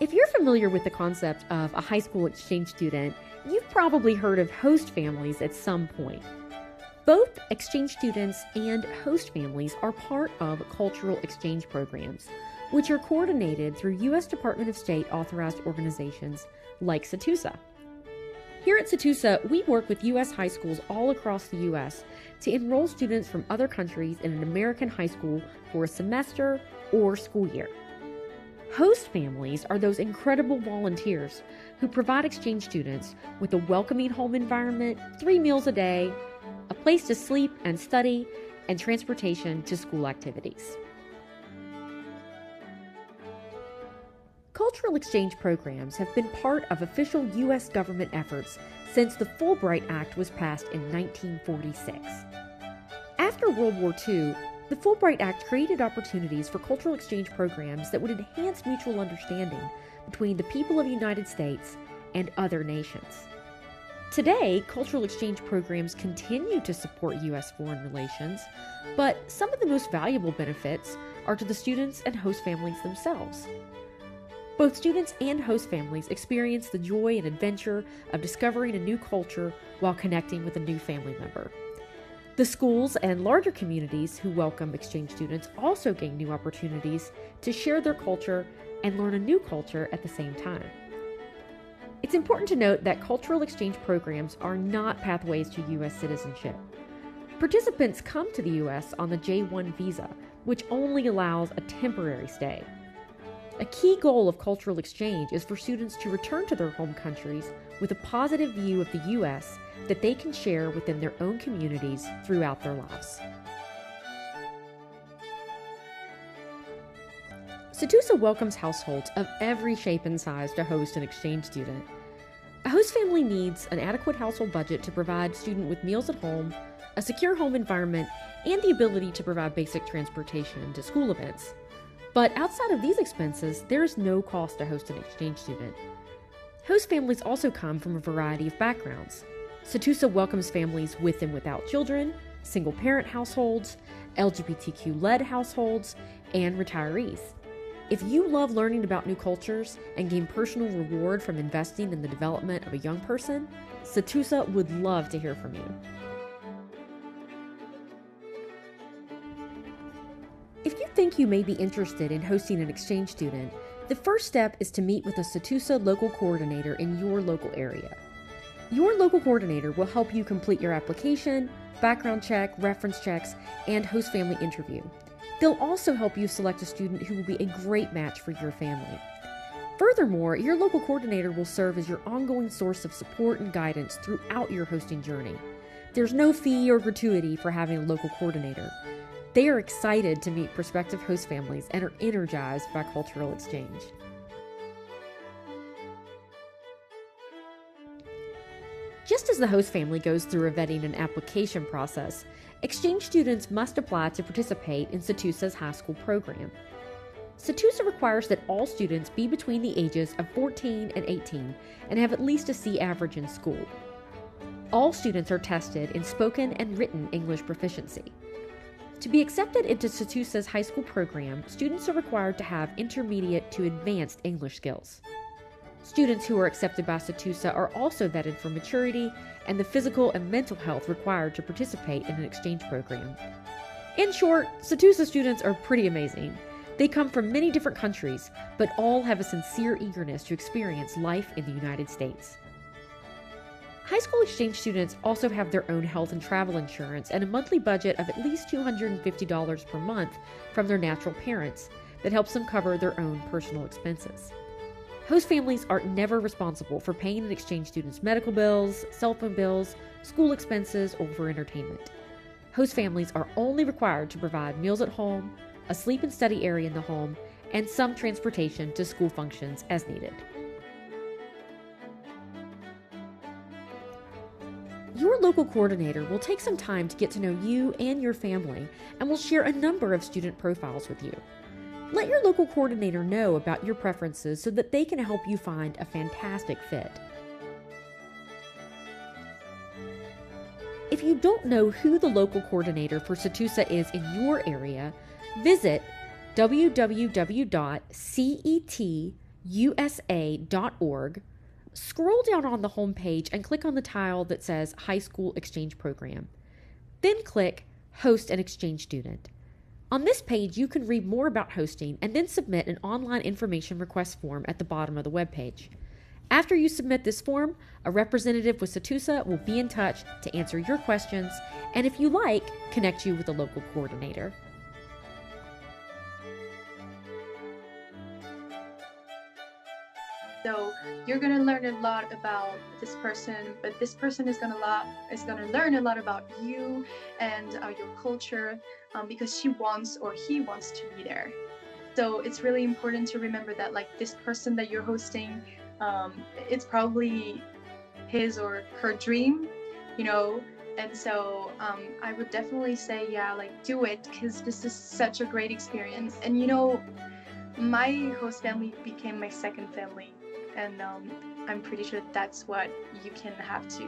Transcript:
If you're familiar with the concept of a high school exchange student, you've probably heard of host families at some point. Both exchange students and host families are part of cultural exchange programs, which are coordinated through U.S. Department of State authorized organizations like SATUSA. Here at SATUSA, we work with U.S. high schools all across the U.S. to enroll students from other countries in an American high school for a semester or school year. Host families are those incredible volunteers who provide exchange students with a welcoming home environment, 3 meals a day, a place to sleep and study, and transportation to school activities. Cultural exchange programs have been part of official U.S. government efforts since the Fulbright Act was passed in 1946. After World War II, the Fulbright Act created opportunities for cultural exchange programs that would enhance mutual understanding between the people of the United States and other nations. Today, cultural exchange programs continue to support U.S. foreign relations, but some of the most valuable benefits are to the students and host families themselves. Both students and host families experience the joy and adventure of discovering a new culture while connecting with a new family member. The schools and larger communities who welcome exchange students also gain new opportunities to share their culture and learn a new culture at the same time. It's important to note that cultural exchange programs are not pathways to U.S. citizenship. Participants come to the U.S. on the J-1 visa, which only allows a temporary stay. A key goal of cultural exchange is for students to return to their home countries with a positive view of the U.S. that they can share within their own communities throughout their lives. SATUSA welcomes households of every shape and size to host an exchange student. A host family needs an adequate household budget to provide student with meals at home, a secure home environment, and the ability to provide basic transportation to school events. But outside of these expenses, there is no cost to host an exchange student. Host families also come from a variety of backgrounds. SATUSA welcomes families with and without children, single-parent households, LGBTQ-led households, and retirees. If you love learning about new cultures and gain personal reward from investing in the development of a young person, SATUSA would love to hear from you. If you think you may be interested in hosting an exchange student, the first step is to meet with a SATUSA local coordinator in your local area. Your local coordinator will help you complete your application, background check, reference checks, and host family interview. They'll also help you select a student who will be a great match for your family. Furthermore, your local coordinator will serve as your ongoing source of support and guidance throughout your hosting journey. There's no fee or gratuity for having a local coordinator. They are excited to meet prospective host families and are energized by cultural exchange. Just as the host family goes through a vetting and application process, exchange students must apply to participate in SATUSA's high school program. SATUSA requires that all students be between the ages of 14 and 18 and have at least a C average in school. All students are tested in spoken and written English proficiency. To be accepted into SATUSA's high school program, students are required to have intermediate to advanced English skills. Students who are accepted by SATUSA are also vetted for maturity and the physical and mental health required to participate in an exchange program. In short, SATUSA students are pretty amazing. They come from many different countries, but all have a sincere eagerness to experience life in the United States. High school exchange students also have their own health and travel insurance and a monthly budget of at least $250 per month from their natural parents that helps them cover their own personal expenses. Host families are never responsible for paying an exchange student's medical bills, cell phone bills, school expenses, or for entertainment. Host families are only required to provide meals at home, a sleep and study area in the home, and some transportation to school functions as needed. Your local coordinator will take some time to get to know you and your family and will share a number of student profiles with you. Let your local coordinator know about your preferences so that they can help you find a fantastic fit. If you don't know who the local coordinator for SATUSA is in your area, visit www.cet.gov usa.org, scroll down on the home page and click on the tile that says High School Exchange Program. Then click Host an Exchange Student. On this page, you can read more about hosting and then submit an online information request form at the bottom of the webpage. After you submit this form, a representative with SETUSA will be in touch to answer your questions and, if you like, connect you with a local coordinator. So you're going to learn a lot about this person, but this person is going to learn a lot about you and your culture, because she wants or he wants to be there. So it's really important to remember that, like, this person that you're hosting, it's probably his or her dream, you know. And so I would definitely say, yeah, like, do it, because this is such a great experience. And you know, my host family became my second family, and I'm pretty sure that's what you can have too.